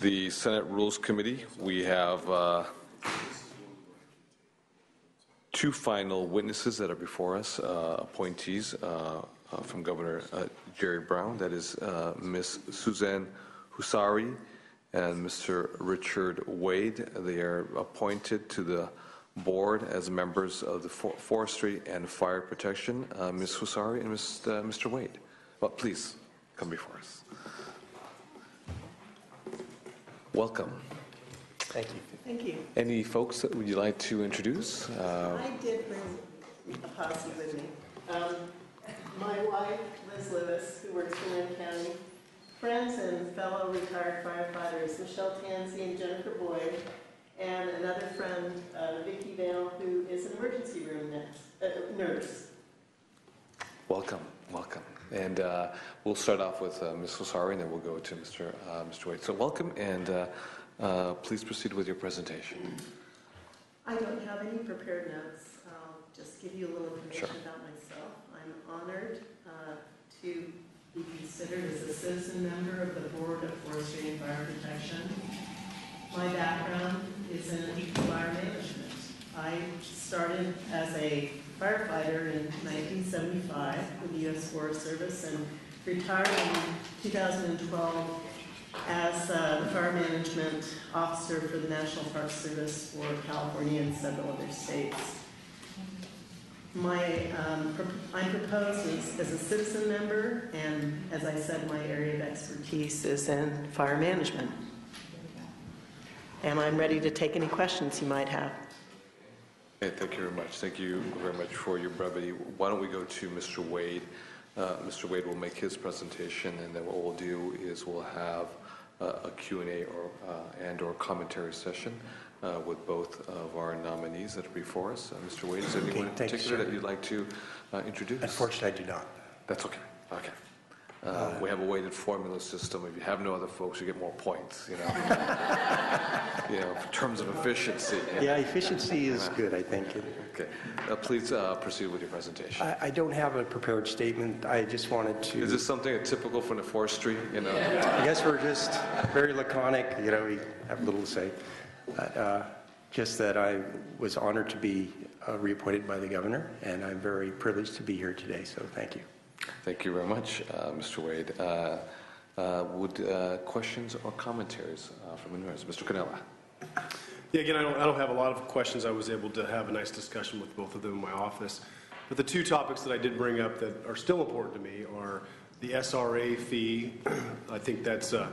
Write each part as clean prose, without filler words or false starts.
The Senate Rules Committee, we have two final witnesses that are before us, appointees from Governor Jerry Brown. That is Ms. Suzanne Husari and Mr. Richard Wade. They are appointed to the board as members of the Forestry and Fire Protection. Ms. Husari and Mr. Wade. Well, please come before us. Welcome. Thank you. Thank you. Any folks that would you like to introduce? I did bring a posse with me. My wife, Liz Lewis, who works for Lynn County, friends and fellow retired firefighters, Michelle Tansey and Jennifer Boyd, and another friend, Vicki Vale, who is an emergency room nurse. Welcome, welcome. And we'll start off with Ms. Husari, and then we'll go to Mr. Wade. So welcome, and please proceed with your presentation. I don't have any prepared notes. I'll just give you a little information about myself. I'm honored to be considered as a citizen member of the Board of Forestry and Fire Protection. My background is in fire management. I started as a firefighter in 1975 with the U.S. Forest Service and retired in 2012 as the fire management officer for the National Park Service for California and several other states. I'm proposed as a citizen member, and as I said, my area of expertise is in fire management. And I'm ready to take any questions you might have. Okay, thank you very much. Thank you very much for your brevity. Why don't we go to Mr. Wade? Mr. Wade will make his presentation, and then what we'll do is we'll have a Q&A or commentary session with both of our nominees that are before us. Mr. Wade, is there anyone in particular that you'd like to introduce? Unfortunately, I do not. That's okay. Okay. We have a weighted formula system. If you have no other folks, you get more points, you know, in terms of efficiency. Yeah, efficiency is good, I think. Okay. Please proceed with your presentation. I don't have a prepared statement. I just wanted to... Is this something typical from the forestry, you know? I guess we're just very laconic, you know, we have little to say. Just that I was honored to be reappointed by the governor, and I'm very privileged to be here today, so thank you. Thank you very much, Mr. Wade. Would questions or commentaries from anyone? Mr. Canella. Yeah, again, I don't have a lot of questions. I was able to have a nice discussion with both of them in my office. But the two topics that I did bring up that are still important to me are the SRA fee. I think that's a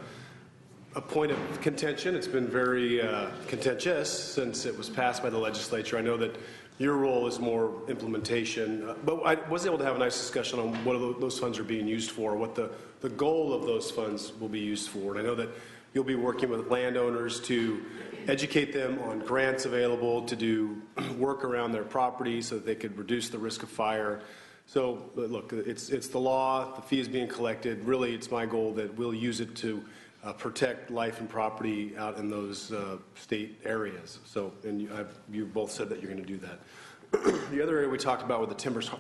point of contention. It's been very contentious since it was passed by the legislature. I know that your role is more implementation, but I was able to have a nice discussion on what those funds are being used for, what the goal of those funds will be used for. And I know that you'll be working with landowners to educate them on grants available to do work around their property so that they could reduce the risk of fire. So look, it's the law, the fee is being collected. Really, it's my goal that we'll use it to protect life and property out in those state areas. So, and you both said that you're going to do that. The other area we talked about were the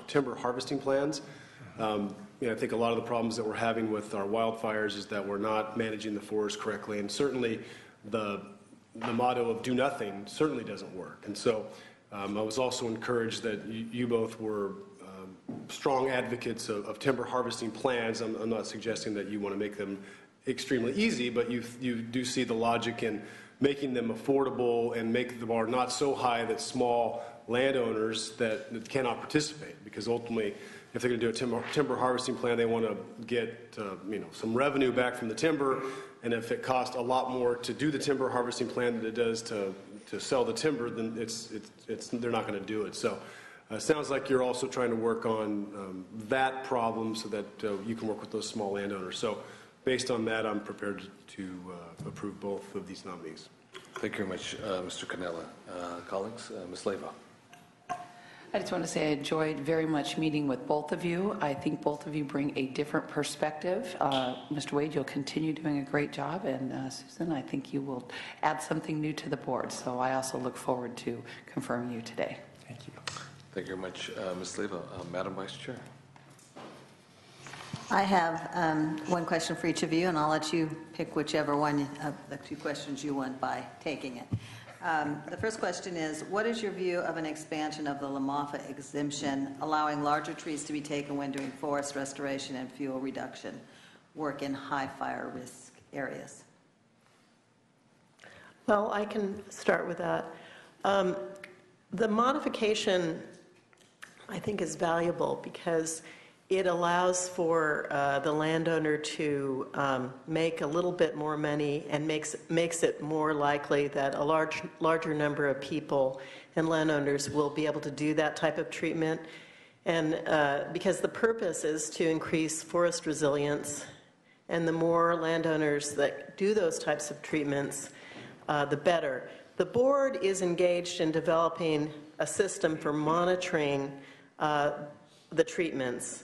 timber harvesting plans. I think a lot of the problems that we're having with our wildfires is that we're not managing the forest correctly, and certainly the motto of do nothing certainly doesn't work. And so I was also encouraged that you both were strong advocates of timber harvesting plans. I'm not suggesting that you want to make them extremely easy, but you do see the logic in making them affordable and make the bar not so high that small landowners that cannot participate, because ultimately if they're going to do a timber harvesting plan, they want to get some revenue back from the timber, and if it costs a lot more to do the timber harvesting plan than it does to sell the timber, then they're not going to do it. So it sounds like you're also trying to work on that problem so that you can work with those small landowners. So based on that, I'm prepared to approve both of these nominees. Thank you very much, Mr. Canella. Colleagues, Ms. Leyva. I just want to say I enjoyed very much meeting with both of you. I think both of you bring a different perspective. Mr. Wade, you'll continue doing a great job, and Susan, I think you will add something new to the board. So I also look forward to confirming you today. Thank you. Thank you very much, Ms. Leyva. Madam Vice Chair. I have one question for each of you, and I'll let you pick whichever one of the two questions you want by taking it. The first question is, what is your view of an expansion of the LaMoFA exemption, allowing larger trees to be taken when doing forest restoration and fuel reduction work in high fire risk areas? Well, I can start with that. The modification, I think, is valuable because it allows for the landowner to make a little bit more money and makes it more likely that a larger number of people and landowners will be able to do that type of treatment. And because the purpose is to increase forest resilience, and the more landowners that do those types of treatments, the better. The board is engaged in developing a system for monitoring the treatments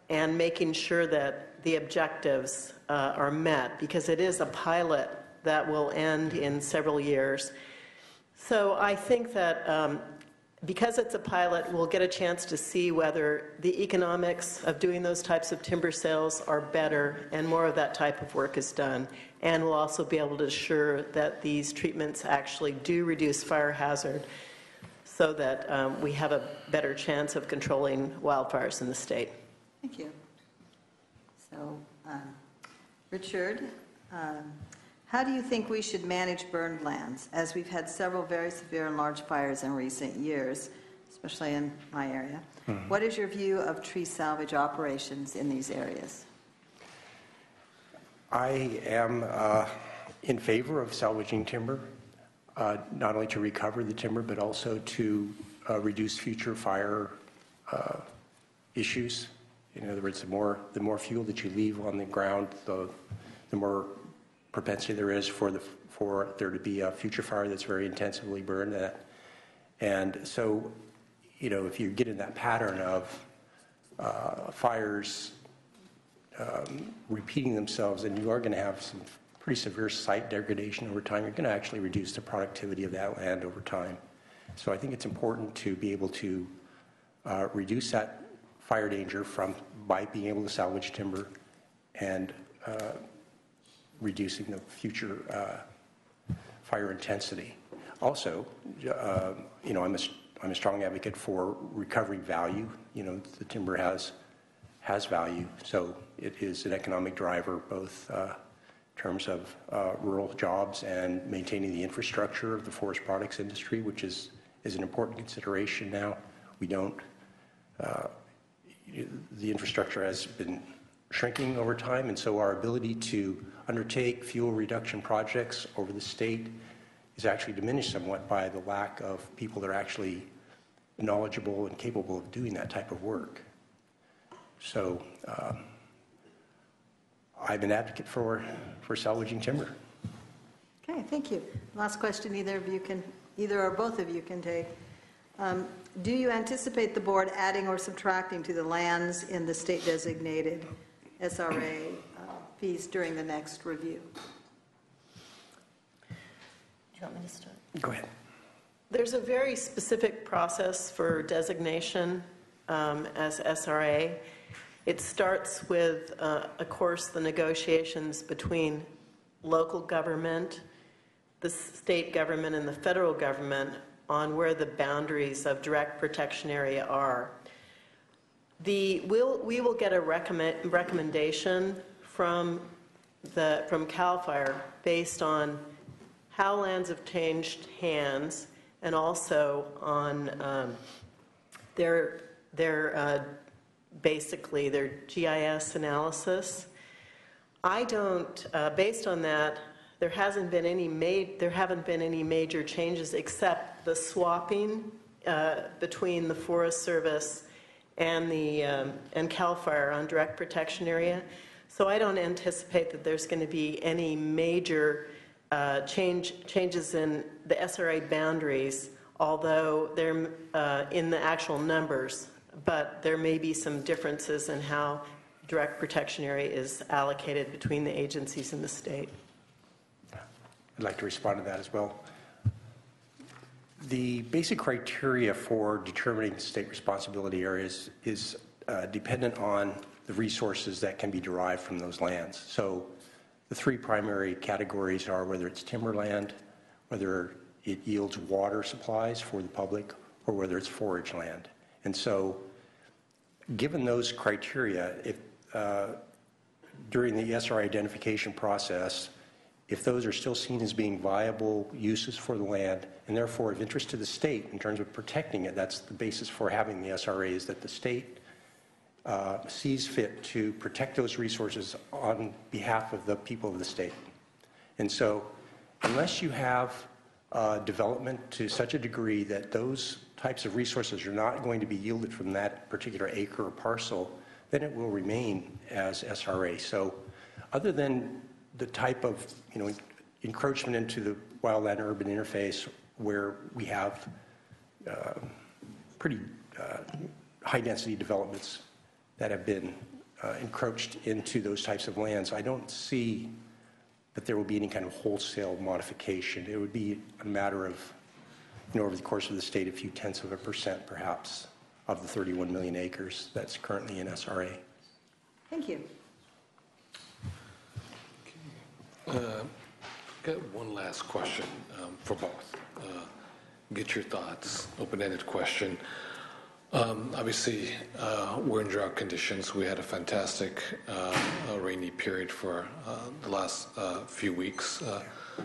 and making sure that the objectives are met, because it is a pilot that will end in several years. So I think that because it's a pilot, we'll get a chance to see whether the economics of doing those types of timber sales are better and more of that type of work is done. And we'll also be able to assure that these treatments actually do reduce fire hazard so that we have a better chance of controlling wildfires in the state. Thank you. So, Richard, how do you think we should manage burned lands, as we've had several very severe and large fires in recent years, especially in my area? Mm-hmm. What is your view of tree salvage operations in these areas? I am in favor of salvaging timber, not only to recover the timber, but also to reduce future fire issues. In other words, the more fuel that you leave on the ground, the more propensity there is for there to be a future fire that's very intensively burned. And so, if you get in that pattern of fires repeating themselves, then you are going to have some pretty severe site degradation over time. You're going to actually reduce the productivity of that land over time. So I think it's important to be able to reduce that fire danger by being able to salvage timber and reducing the future fire intensity. Also, I'm a strong advocate for recovery value. The timber has value, so it is an economic driver, both in terms of rural jobs and maintaining the infrastructure of the forest products industry, which is an important consideration now. We don't. The infrastructure has been shrinking over time, and so our ability to undertake fuel reduction projects over the state is actually diminished somewhat by the lack of people that are actually knowledgeable and capable of doing that type of work. So I'm an advocate for salvaging timber. Okay, thank you. Last question, either or both of you can take. Do you anticipate the board adding or subtracting to the lands in the state-designated SRA fees during the next review? Do you want me to start? Go ahead. There's a very specific process for designation as SRA. It starts with, of course, the negotiations between local government, the state government, and the federal government on where the boundaries of direct protection area are. We will get a recommendation from CAL FIRE based on how lands have changed hands and also on basically their GIS analysis. Based on that, there haven't been any major changes except the swapping between the Forest Service and CAL FIRE on direct protection area. So I don't anticipate that there's going to be any major changes in the SRA boundaries, although they're in the actual numbers, but there may be some differences in how direct protection area is allocated between the agencies in the state. I'd like to respond to that as well. The basic criteria for determining state responsibility areas is dependent on the resources that can be derived from those lands. So the three primary categories are whether it's timberland, whether it yields water supplies for the public, or whether it's forage land. And so given those criteria, if during the SRA identification process, if those are still seen as being viable uses for the land and therefore of interest to the state in terms of protecting it, that's the basis for having the SRA, is that the state sees fit to protect those resources on behalf of the people of the state. And so unless you have development to such a degree that those types of resources are not going to be yielded from that particular acre or parcel, then it will remain as SRA. So other than the type of encroachment into the wildland-urban interface where we have pretty high-density developments that have been encroached into those types of lands, I don't see that there will be any kind of wholesale modification. It would be a matter of, over the course of the state, a few tenths of a percent, perhaps, of the 31 million acres that's currently in SRA. Thank you. Got one last question for both. Get your thoughts, open-ended question. Obviously, we're in drought conditions. We had a fantastic rainy period for the last few weeks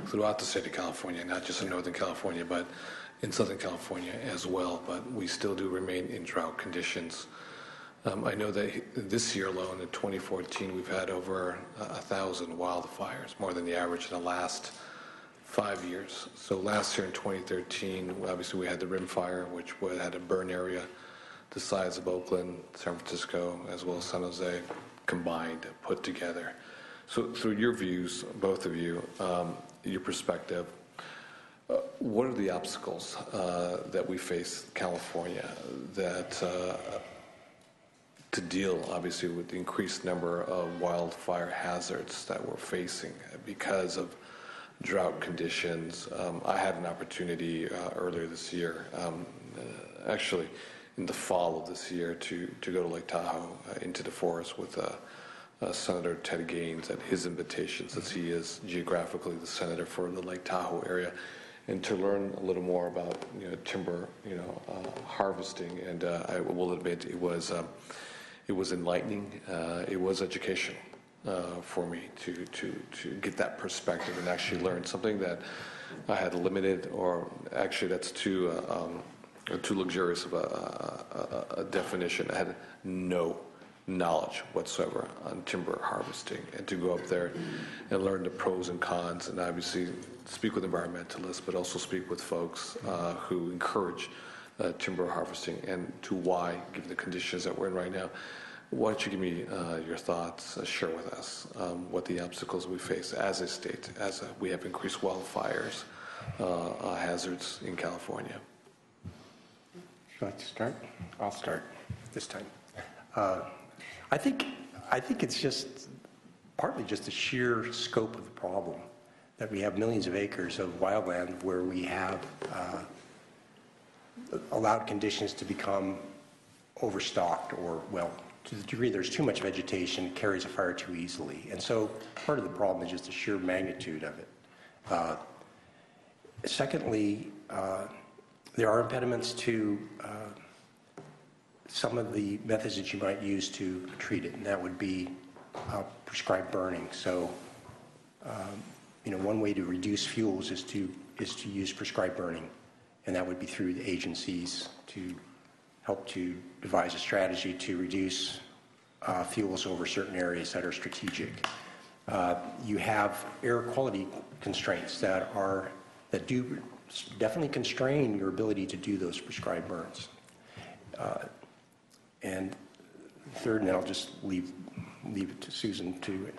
throughout the state of California, not just in Northern California, but in Southern California as well. But we still do remain in drought conditions. I know that this year alone, in 2014, we've had over 1,000 wildfires, more than the average in the last 5 years. So last year in 2013, obviously we had the Rim Fire, which had a burn area the size of Oakland, San Francisco, as well as San Jose combined, put together. So through your views, both of you, your perspective, what are the obstacles that we face in California that to deal, obviously, with the increased number of wildfire hazards that we're facing because of drought conditions? I had an opportunity earlier this year, actually in the fall of this year, to go to Lake Tahoe, into the forest with Senator Ted Gaines at his invitation, since he is geographically the senator for the Lake Tahoe area, and to learn a little more about timber harvesting. And I will admit it was enlightening. It was educational for me to get that perspective and actually learn something that I had limited, or actually that's too luxurious of a definition. I had no knowledge whatsoever on timber harvesting, and to go up there and learn the pros and cons, and obviously speak with environmentalists, but also speak with folks who encourage timber harvesting, and to why, given the conditions that we're in right now. Why don't you give me your thoughts, share with us what the obstacles we face as a state, as we have increased wildfires, hazards in California. Would you like to start? I'll start this time. I think it's just partly just the sheer scope of the problem, that we have millions of acres of wildland where we have allowed conditions to become overstocked, or, well, to the degree there's too much vegetation, it carries a fire too easily. And so part of the problem is just the sheer magnitude of it. Secondly, there are impediments to some of the methods that you might use to treat it, and that would be prescribed burning. So, one way to reduce fuels is to use prescribed burning, and that would be through the agencies to help to devise a strategy to reduce fuels over certain areas that are strategic. You have air quality constraints that do definitely constrain your ability to do those prescribed burns. And third, and then I'll just leave it to Susan to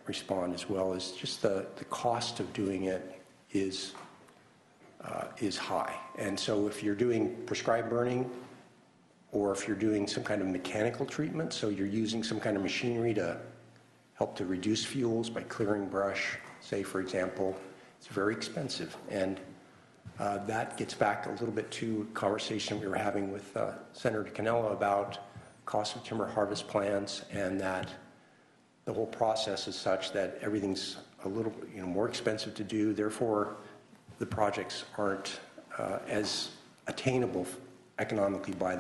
respond as well, is just the cost of doing it is high. And so if you're doing prescribed burning, or if you're doing some kind of mechanical treatment, so you're using some kind of machinery to help to reduce fuels by clearing brush, say, for example, it's very expensive. And that gets back a little bit to a conversation we were having with Senator Cannella about cost of timber harvest plans, and that the whole process is such that everything's a little more expensive to do. Therefore, the projects aren't as attainable economically by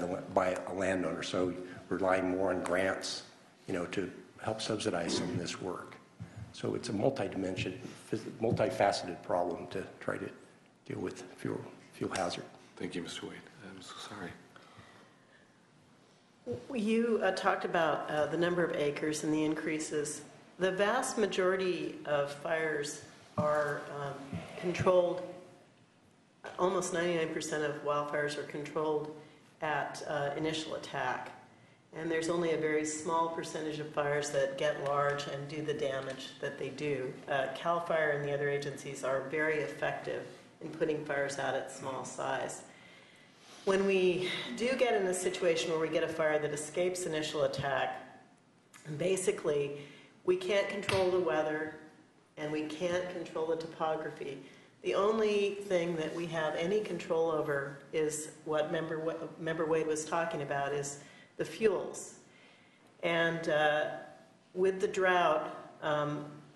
a landowner. So relying more on grants, to help subsidize some of this work. So it's a multifaceted problem to try to deal with fuel hazard. Thank you, Mr. Wade. I'm so sorry. You talked about the number of acres and the increases. The vast majority of fires are controlled, almost 99% of wildfires are controlled at initial attack. And there's only a very small percentage of fires that get large and do the damage that they do. CAL FIRE and the other agencies are very effective in putting fires out at small size. When we do get in a situation where we get a fire that escapes initial attack, basically we can't control the weather and we can't control the topography. The only thing that we have any control over is what Member Wade was talking about, is the fuels. And with the drought,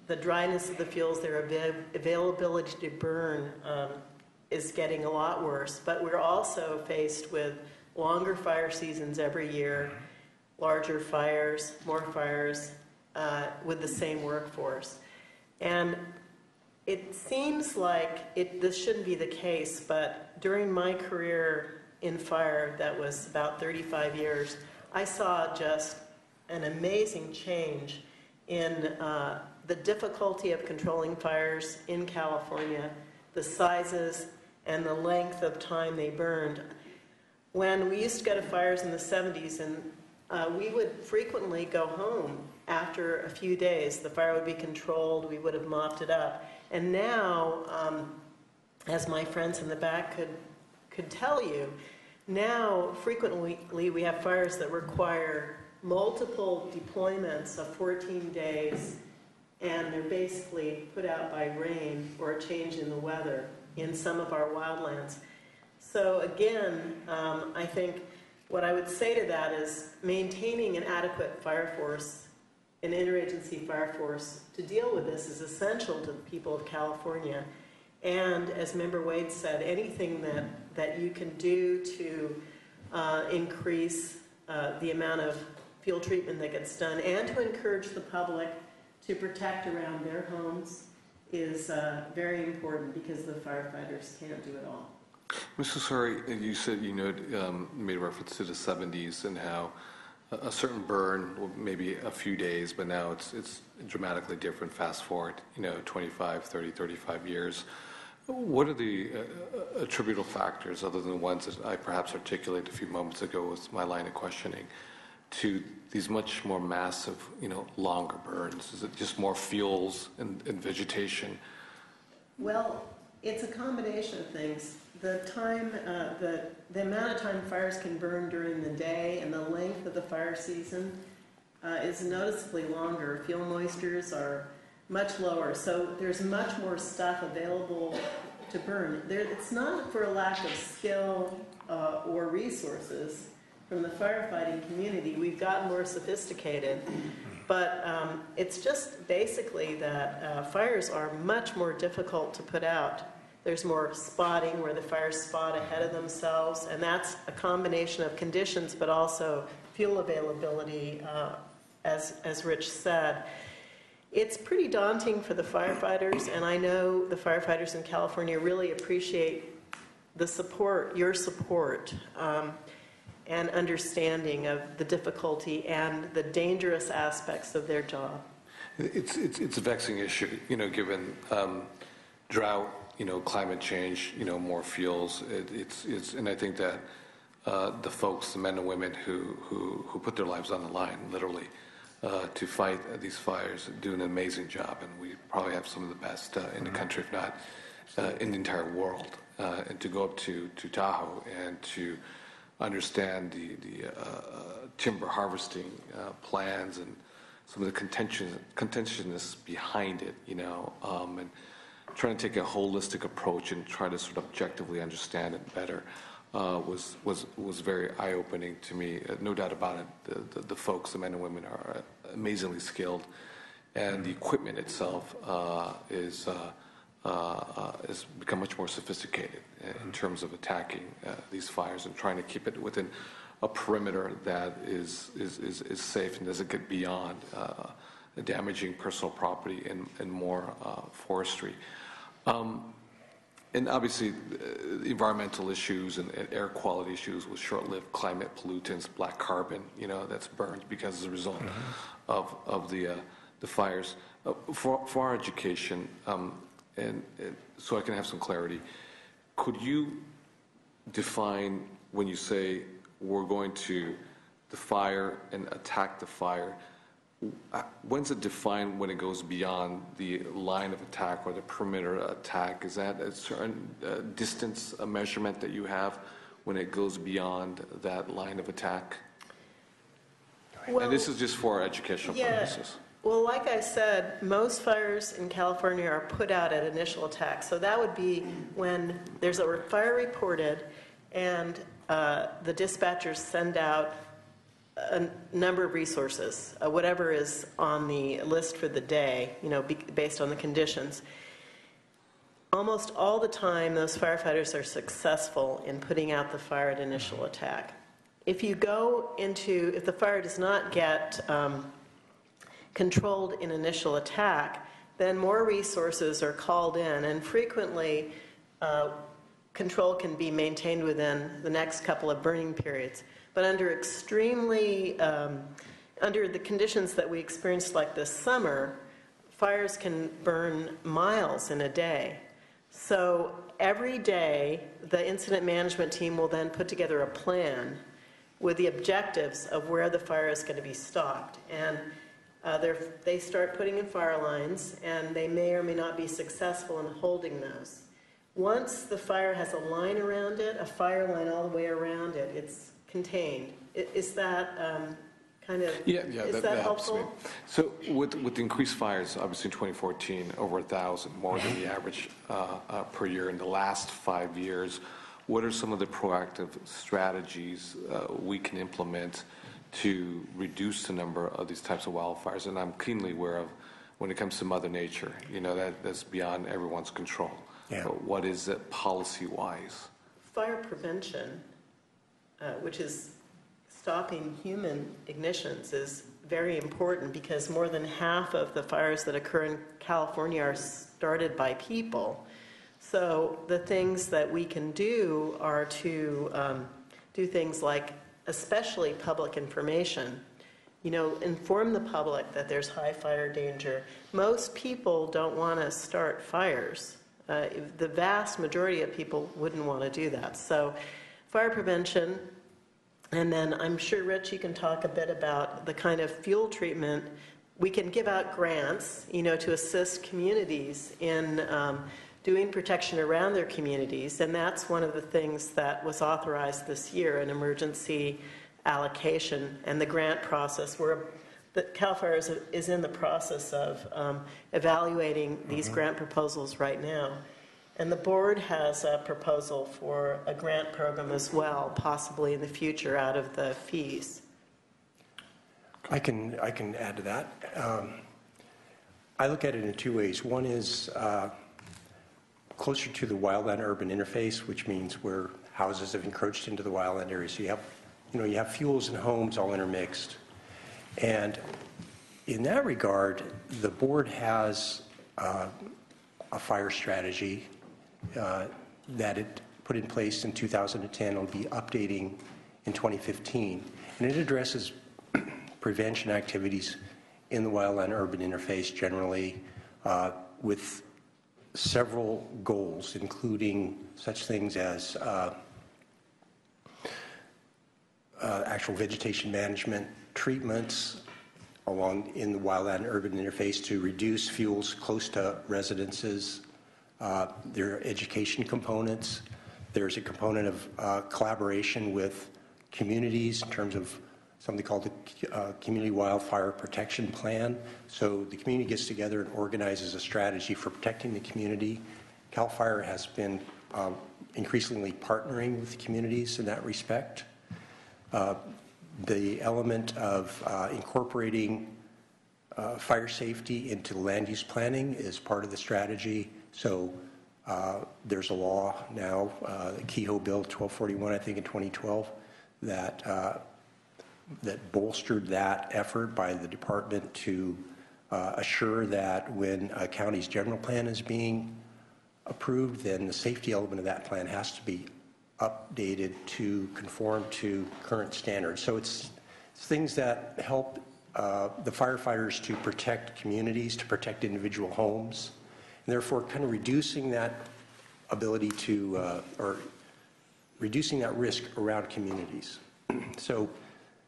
the dryness of the fuels, their availability to burn is getting a lot worse. But we're also faced with longer fire seasons every year, larger fires, more fires with the same workforce. And it seems like this shouldn't be the case, but during my career in fire, that was about 35 years, I saw just an amazing change in the difficulty of controlling fires in California, the sizes and the length of time they burned. When we used to go to fires in the 70s, and we would frequently go home after a few days. The fire would be controlled, we would have mopped it up. And now, as my friends in the back could tell you, now frequently we have fires that require multiple deployments of 14 days, and they're basically put out by rain or a change in the weather in some of our wildlands. So again, I think what I would say to that is maintaining an adequate fire force, an interagency fire force to deal with this is essential to the people of California. And as Member Wade said, anything that you can do to increase the amount of fuel treatment that gets done and to encourage the public to protect around their homes is very important, because the firefighters can't do it all. Mr. Suri, you said, made reference to the 70s and how a certain burn, maybe a few days, but now it's dramatically different. Fast forward, 25, 30, 35 years. What are the attributable factors, other than the ones that I perhaps articulated a few moments ago with my line of questioning, to these much more massive, longer burns? Is it just more fuels and vegetation? Well, it's a combination of things. The time, the amount of time fires can burn during the day and the length of the fire season is noticeably longer. Fuel moistures are much lower, so there's much more stuff available to burn. It's not for a lack of skill or resources from the firefighting community. We've gotten more sophisticated, but it's just basically that fires are much more difficult to put out. There's more spotting, where the fires spot ahead of themselves, and that's a combination of conditions, but also fuel availability, as Rich said. It's pretty daunting for the firefighters, and I know the firefighters in California really appreciate the support, your support, and understanding of the difficulty and the dangerous aspects of their job. It's a vexing issue, given drought, climate change, more fuels. And I think that the folks, the men and women who put their lives on the line, literally, to fight these fires, do an amazing job, and we probably have some of the best in the country, if not in the entire world. And to go up to Tahoe and to understand the timber harvesting plans and some of the contentiousness behind it, and trying to take a holistic approach and try to sort of objectively understand it better. was very eye-opening to me. No doubt about it. The folks, the men and women, are amazingly skilled, and the equipment itself is become much more sophisticated in terms of attacking these fires and trying to keep it within a perimeter that is safe and doesn't get beyond damaging personal property and more forestry. And obviously, environmental issues and air quality issues with short-lived climate pollutants, black carbon, that's burned because as a result of the fires. For our education, and so I can have some clarity, could you define when you say we're going to the fire and attack the fire? When's it defined when it goes beyond the line of attack or the perimeter attack? Is that a certain distance, a measurement that you have when it goes beyond that line of attack? Well, and this is just for educational purposes. Well, like I said, most fires in California are put out at initial attack. So that would be when there's a fire reported and the dispatchers send out a number of resources, whatever is on the list for the day, based on the conditions. Almost all the time, those firefighters are successful in putting out the fire at initial attack. If the fire does not get controlled in initial attack, then more resources are called in, and frequently control can be maintained within the next couple of burning periods. But under the conditions that we experienced like this summer, fires can burn miles in a day. So every day, the incident management team will then put together a plan with the objectives of where the fire is going to be stopped. And they start putting in fire lines, and they may or may not be successful in holding those. Once the fire has a line around it, a fire line all the way around it, it's contained. Is that that helpful? Helps me. So with increased fires, obviously in 2014, over 1,000, more than the average per year in the last 5 years, what are some of the proactive strategies we can implement to reduce the number of these types of wildfires? And I'm keenly aware of when it comes to Mother Nature, that's beyond everyone's control. Yeah. But what is it policy-wise? Fire prevention, which is stopping human ignitions, is very important because more than half of the fires that occur in California are started by people. So the things that we can do are to do things like, especially public information, inform the public that there's high fire danger. Most people don't want to start fires. The vast majority of people wouldn't want to do that. So fire prevention, and then I'm sure, Rich, you can talk a bit about the kind of fuel treatment. We can give out grants, to assist communities in doing protection around their communities, and that's one of the things that was authorized this year, an emergency allocation and the grant process, where CAL FIRE is in the process of evaluating these grant proposals right now. And the board has a proposal for a grant program as well, possibly in the future out of the fees. I can add to that. I look at it in two ways. One is closer to the wildland-urban interface, which means where houses have encroached into the wildland area. So you have fuels and homes all intermixed. And in that regard, the board has a fire strategy that it put in place in 2010. It'll be updating in 2015. And it addresses prevention activities in the wildland-urban interface generally with several goals, including such things as actual vegetation management treatments in the wildland-urban interface to reduce fuels close to residences. There are education components. There's a component of collaboration with communities in terms of something called the Community Wildfire Protection Plan. So the community gets together and organizes a strategy for protecting the community. CAL FIRE has been increasingly partnering with communities in that respect. The element of incorporating fire safety into land use planning is part of the strategy. So there's a law now, the Kehoe Bill 1241, I think in 2012, that bolstered that effort by the department to assure that when a county's general plan is being approved, then the safety element of that plan has to be updated to conform to current standards. So it's things that help the firefighters to protect communities, to protect individual homes, and therefore kind of reducing that ability to, or reducing that risk around communities. So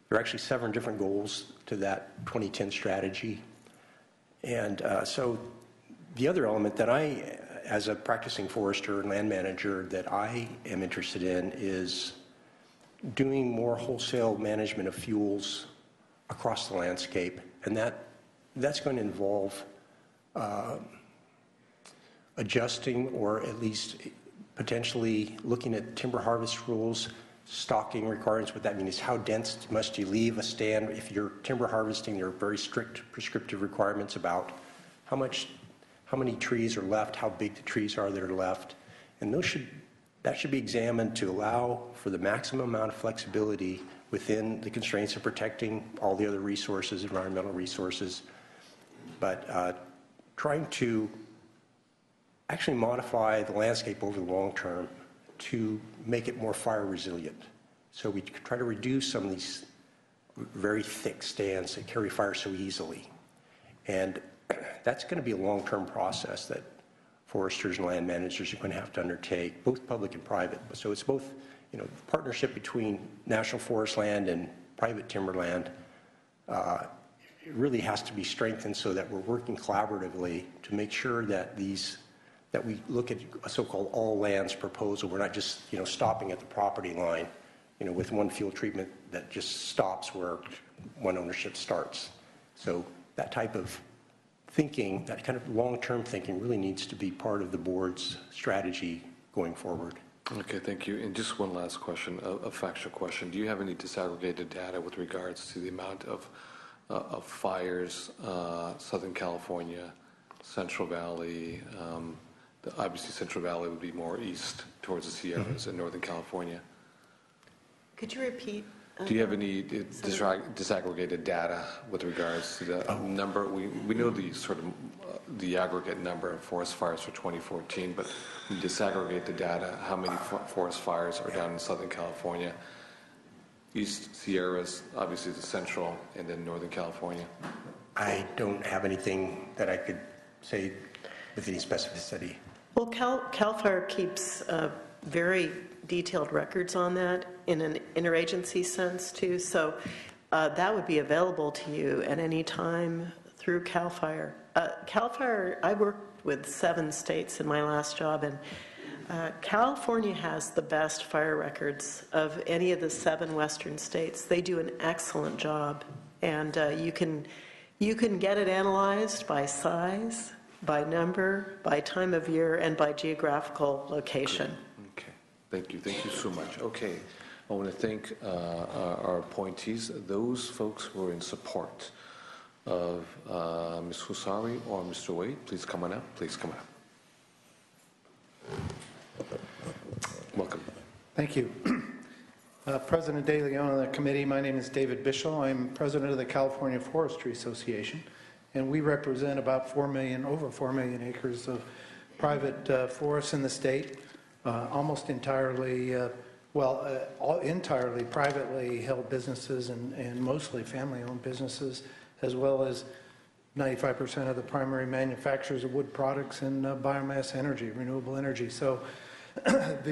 there are actually 7 different goals to that 2010 strategy. And so the other element that I, as a practicing forester and land manager, that I am interested in is doing more wholesale management of fuels across the landscape. And that's going to involve adjusting, or at least potentially looking at timber harvest rules, stocking requirements. What that means is how dense must you leave a stand. If you're timber harvesting, there are very strict prescriptive requirements about how many trees are left, how big the trees are that are left. And that should be examined to allow for the maximum amount of flexibility within the constraints of protecting all the other resources, environmental resources, but trying to actually modify the landscape over the long term to make it more fire resilient. So we try to reduce some of these very thick stands that carry fire so easily. And that's going to be a long-term process that foresters and land managers are going to have to undertake, both public and private. So it's both, the partnership between national forest land and private timberland it really has to be strengthened so that we're working collaboratively to make sure that that we look at a so-called all lands proposal. We're not just, stopping at the property line, with one fuel treatment that just stops where one ownership starts. So that type of thinking, that kind of long-term thinking really needs to be part of the board's strategy going forward. Okay, thank you. And just one last question, a factual question. Do you have any disaggregated data with regards to the amount of fires, Southern California, Central Valley? Obviously, Central Valley would be more east towards the Sierras and Northern California. Could you repeat? Do you have any disaggregated data with regards to the number? We know the sort of the aggregate number of forest fires for 2014, but we disaggregate the data. How many forest fires are down in Southern California, East Sierras, obviously the Central, and then Northern California? I don't have anything that I could say with any specificity. Well, CAL FIRE keeps very detailed records on that in an interagency sense too, so that would be available to you at any time through CAL FIRE. CAL FIRE, I worked with 7 states in my last job, and California has the best fire records of any of the 7 western states. They do an excellent job, and you can get it analyzed by size, by number, by time of year, and by geographical location. Okay, thank you so much. Okay, I want to thank our appointees, those folks who are in support of Ms. Husari or Mr. Wade. Please come on up. Welcome. Thank you. President De Leon of the committee, my name is David Bischel. I'm president of the California Forestry Association, and we represent about over 4 million acres of private forests in the state, almost entirely, entirely privately held businesses and mostly family-owned businesses, as well as 95% of the primary manufacturers of wood products and biomass energy, renewable energy. So what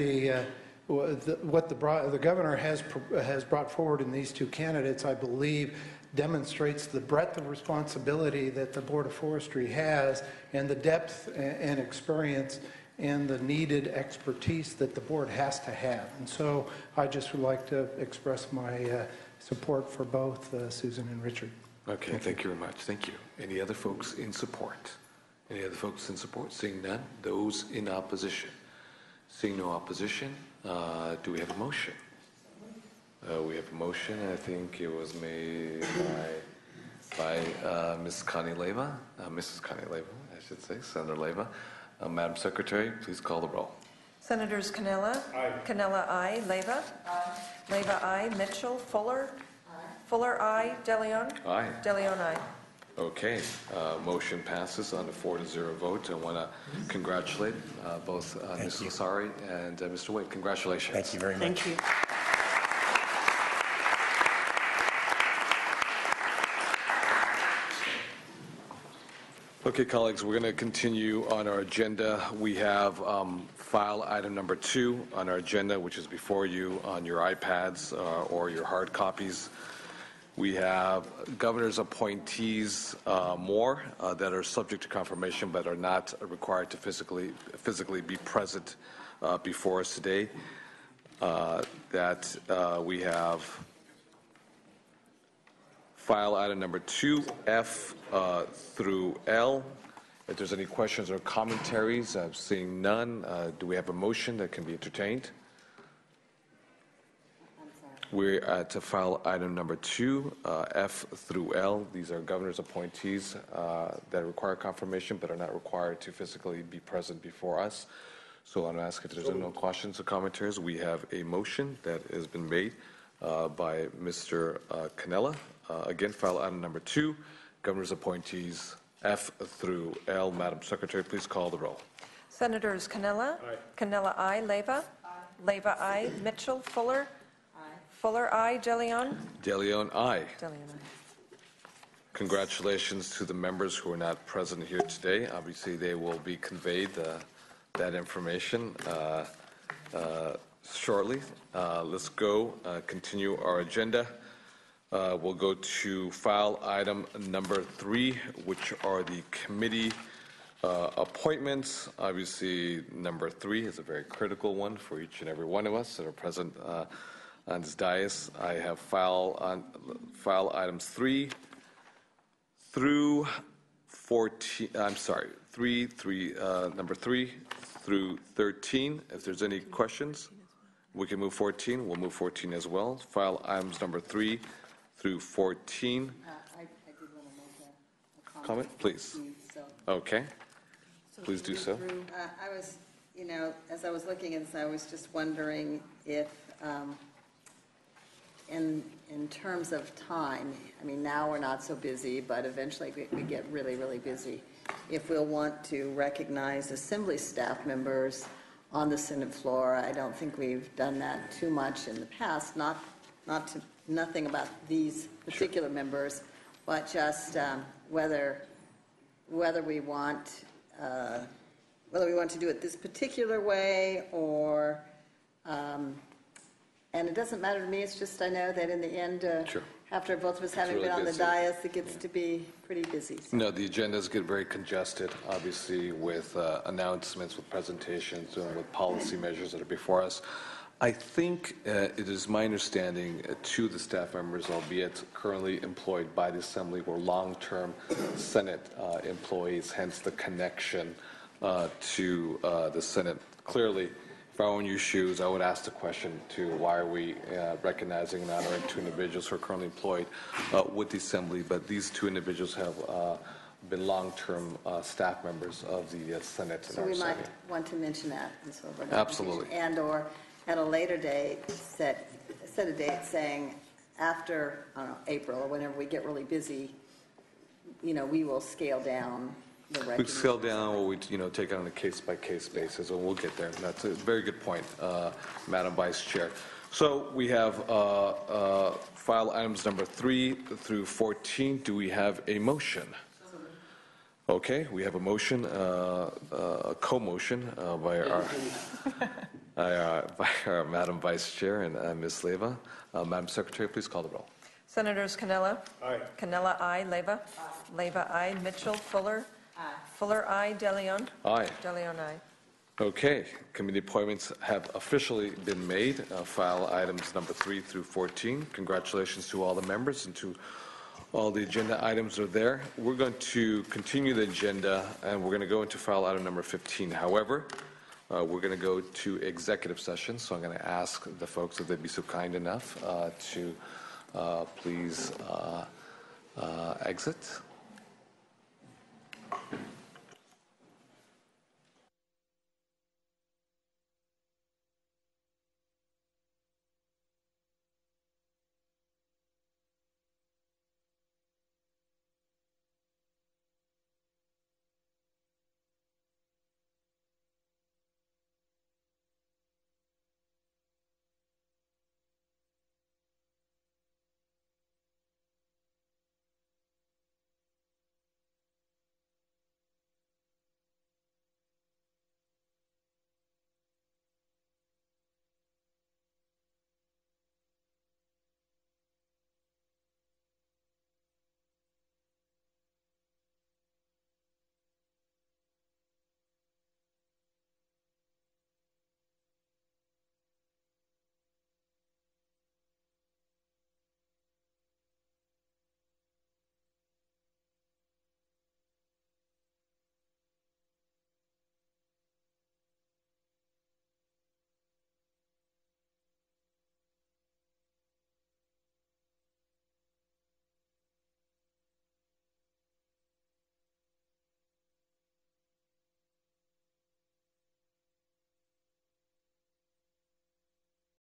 the governor has brought forward in these 2 candidates, I believe, demonstrates the breadth of responsibility that the Board of Forestry has, and the depth and experience and the needed expertise that the board has to have. And so I just would like to express my support for both Susan and Richard. Okay, thank you very much. Thank you. Any other folks in support? Seeing none. Those in opposition? Seeing no opposition, do we have a motion? We have a motion, I think it was made by Ms. Connie Leyva, Mrs. Connie Leyva, I should say, Senator Leyva. Madam Secretary, please call the roll. Senators Canella? Aye. Canella, aye. Leyva? Aye. Leyva, aye. Mitchell? Fuller? Aye. Fuller, aye. DeLeon? Aye. DeLeon, aye. Okay, motion passes on a 4-0 vote. I want to congratulate both Ms. Lasari and Mr. Wade. Congratulations. Thank you very much. Thank you. Okay, colleagues, we're going to continue on our agenda. We have file item number 2 on our agenda, which is before you on your iPads or your hard copies. We have governor's appointees more that are subject to confirmation but are not required to physically be present before us today. We have file item number 2, F through L. If there's any questions or commentaries, I'm seeing none. Do we have a motion that can be entertained? We're at file item number 2, F through L. These are governor's appointees that require confirmation but are not required to physically be present before us. So I'm asking if there's no questions or commentaries. We have a motion that has been made by Mr. Canella. Again, file item number 2, governor's appointees F through L. Madam Secretary, please call the roll. Senators Canella? Aye. Canella, aye. Leyva? Aye. Leyva, aye. Mitchell? Fuller? Aye. Fuller, aye. DeLeon? DeLeon, aye. DeLeon, aye. Congratulations to the members who are not present here today. Obviously, they will be conveyed that information shortly. Let's go continue our agenda. We'll go to file item number 3, which are the committee appointments. Obviously, number 3 is a very critical one for each and every one of us that are present on this dais. I have file items 3 through 14. I'm sorry, number 3 through 13. If there's any questions, we can move 14. We'll move 14 as well. File items number 3 through 14. I did want to make a Comment, please. Okay, please do so. I was, as I was looking at this, I was just wondering if, in terms of time, I mean, now we're not so busy, but eventually we get really, really busy. If we'll want to recognize assembly staff members on the Senate floor, I don't think we've done that too much in the past. Nothing about these particular members, but just whether we want to do it this particular way or. And it doesn't matter to me. It's just I know that in the end, Sure. after both of us having really been on the busy. dais, it gets to be pretty busy. So. No, the agendas get very congested, obviously, with announcements, with presentations, and with policy measures that are before us. I think it is my understanding to the staff members, albeit currently employed by the Assembly, were long-term Senate employees, hence the connection to the Senate. Clearly, if I were in your shoes, I would ask the question to why are we recognizing and honoring 2 individuals who are currently employed with the Assembly, but these 2 individuals have been long-term staff members of the Senate. So we might want to mention that. So absolutely. And or at a later date, set a date saying after, I don't know, April or whenever we get really busy, we will scale down the recognition. We scale down, or we take it on a case-by-case basis, and we'll get there. And that's a very good point, Madam Vice Chair. So we have file items number 3 through 14. Do we have a motion? Okay, we have a motion, a co-motion by our Madam Vice Chair and Ms. Leyva. Madam Secretary, please call the roll. Senators Canella? Aye. Canella, aye. Leyva? Aye. Leyva, aye. Mitchell? Fuller? Aye. Fuller, aye. DeLeon? Aye. DeLeon, aye. Okay, committee appointments have officially been made. File items number 3 through 14. Congratulations to all the members and to all the agenda items are there. We're going to continue the agenda and we're going to go into file item number 15. However, We're going to go to executive session, so I'm going to ask the folks if they'd be so kind enough to please exit.